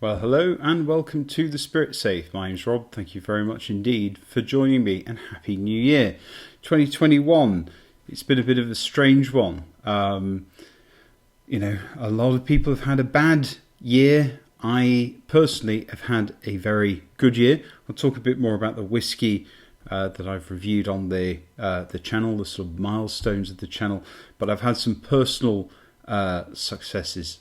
Well, hello and welcome to The Spirit Safe. My name's Rob. Thank you very much indeed for joining me, and Happy New Year. 2021, it's been a bit of a strange one. A lot of people have had a bad year. I personally have had a very good year. I'll talk a bit more about the whiskey that I've reviewed on the channel, the sort of milestones of the channel. But I've had some personal successes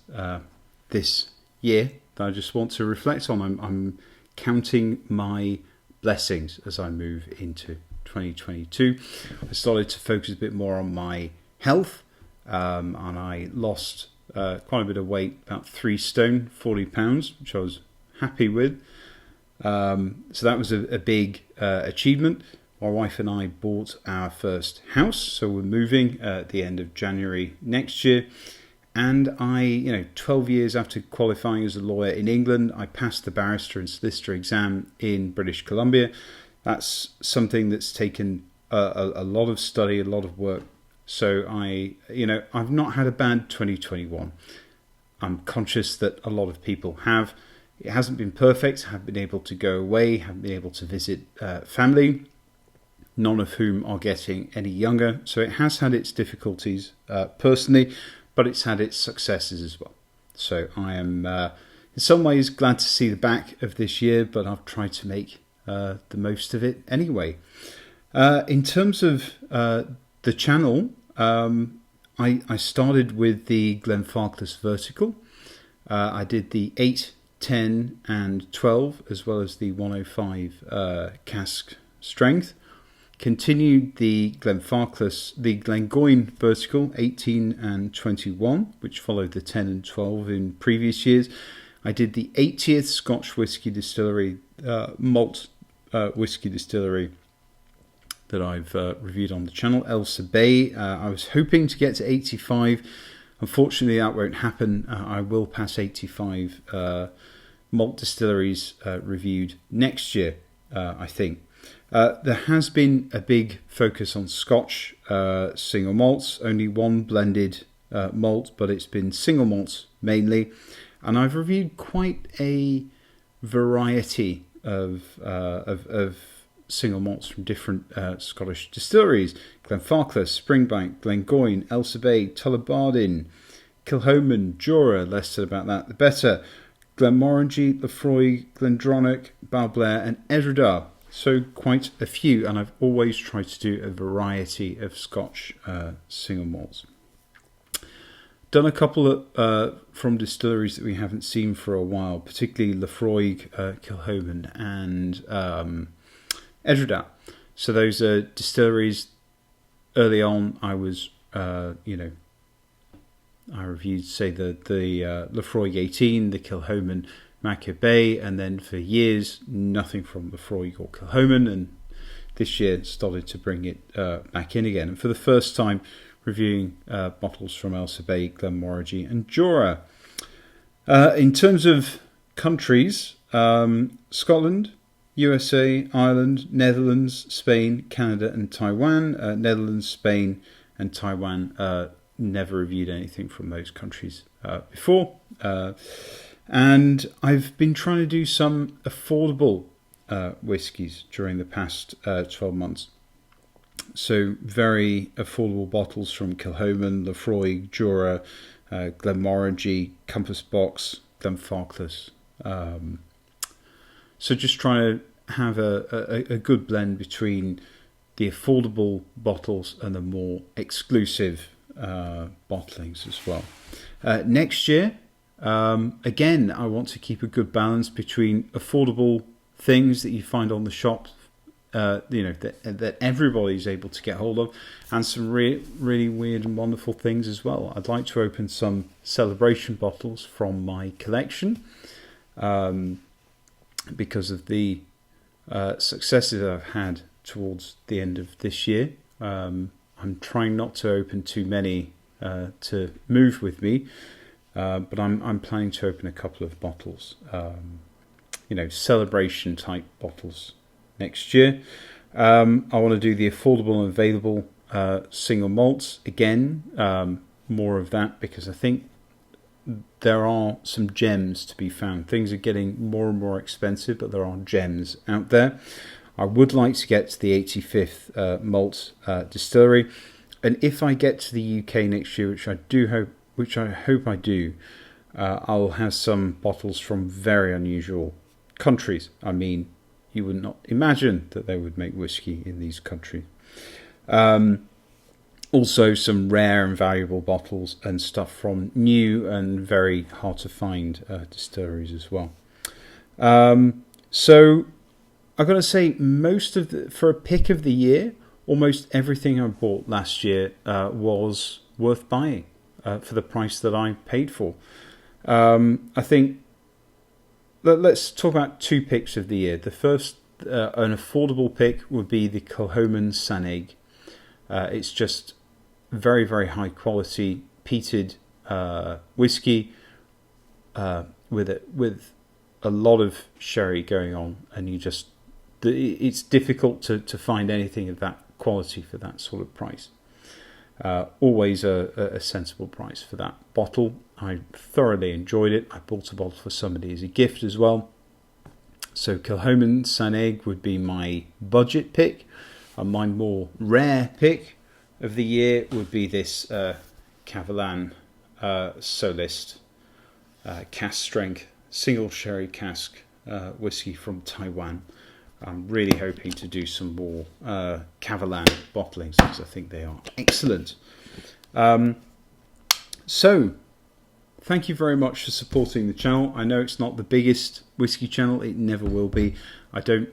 this year that I just want to reflect on. I'm counting my blessings as I move into 2022. I started to focus a bit more on my health, and I lost quite a bit of weight, about 3 stone, 40 pounds, which I was happy with. So that was a big achievement. My wife and I bought our first house, so we're moving at the end of January next year. And 12 years after qualifying as a lawyer in England, I passed the barrister and solicitor exam in British Columbia. That's something that's taken a lot of study, a lot of work. So I've not had a bad 2021. I'm conscious that a lot of people have. It hasn't been perfect. I haven't been able to go away, haven't been able to visit family, none of whom are getting any younger. So it has had its difficulties personally, but it's had its successes as well. So I am, in some ways, glad to see the back of this year, but I've tried to make the most of it anyway. In terms of the channel, I started with the Glenfarclas vertical. I did the 8, 10 and 12, as well as the 105 cask strength. Continued the Glenfarclas, the Glengoyne vertical, 18 and 21, which followed the 10 and 12 in previous years. I did the 80th Scotch Whisky Distillery, malt whisky distillery that I've reviewed on the channel, Ailsa Bay. I was hoping to get to 85. Unfortunately, that won't happen. I will pass 85 malt distilleries reviewed next year, I think. There has been a big focus on Scotch single malts, only one blended malt, but it's been single malts mainly. And I've reviewed quite a variety of single malts from different Scottish distilleries: Glenfarclas, Springbank, Glengoyne, Ailsa Bay, Tullibardine, Kilchoman, Jura, less said about that the better, Glenmorangie, Laphroaig, Glendronach, Balblair and Edredar. So quite a few, and I've always tried to do a variety of Scotch single malts. Done a couple from distilleries that we haven't seen for a while, particularly Laphroaig, Kilchoman and Edredar. So those are distilleries. Early on, I was, I reviewed, say, the Laphroaig 18, the Kilchoman Mackay Bay, and then for years nothing from Laphroaig or Kilchoman, and this year started to bring it back in again, and for the first time reviewing bottles from Ailsa Bay, Glenmorangie and Jura. In terms of countries, Scotland, USA, Ireland, Netherlands, Spain, Canada and Taiwan. Netherlands, Spain and Taiwan, never reviewed anything from those countries before. And I've been trying to do some affordable whiskies during the past 12 months. So very affordable bottles from Kilchoman, Laphroaig, Jura, Glenmorangie, Compass Box, Glenfarclas. So just trying to have a good blend between the affordable bottles and the more exclusive bottlings as well. Next year, again, I want to keep a good balance between affordable things that you find on the shop, that everybody's able to get hold of, and some really weird and wonderful things as well. I'd like to open some celebration bottles from my collection, because of the successes I've had towards the end of this year. I'm trying not to open too many to move with me. But I'm planning to open a couple of bottles, celebration type bottles next year. I want to do the affordable and available single malts again, more of that, because I think there are some gems to be found. Things are getting more and more expensive, but there are gems out there. I would like to get to the 85th malt distillery, and if I get to the UK next year, which I hope I do, I'll have some bottles from very unusual countries. I mean, you would not imagine that they would make whiskey in these countries. Also some rare and valuable bottles and stuff from new and very hard to find distilleries as well. So I've got to say, for a pick of the year, almost everything I bought last year was worth buying for the price that I paid for. I think let's talk about two picks of the year. The first, an affordable pick, would be the Kilchoman Sannig. It's just very, very high quality peated whiskey with a lot of sherry going on, and it's difficult to find anything of that quality for that sort of price. Always a sensible price for that bottle. I thoroughly enjoyed it. I bought a bottle for somebody as a gift as well. So Kilchoman Sannig would be my budget pick. And my more rare pick of the year would be this Kavalan Solist cask strength single sherry cask whiskey from Taiwan. I'm really hoping to do some more Kavalan bottlings because I think they are excellent. So, thank you very much for supporting the channel. I know it's not the biggest whiskey channel. It never will be. I don't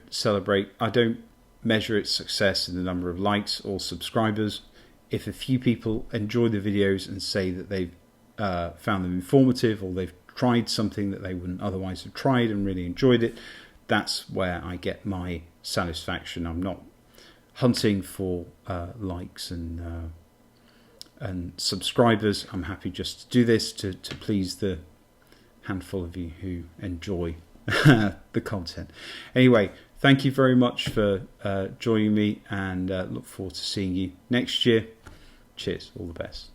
measure its success in the number of likes or subscribers. If a few people enjoy the videos and say that they've found them informative, or they've tried something that they wouldn't otherwise have tried and really enjoyed it, that's where I get my satisfaction. I'm not hunting for likes and subscribers. I'm happy just to do this to please the handful of you who enjoy the content. Anyway, thank you very much for joining me, and look forward to seeing you next year. Cheers, all the best.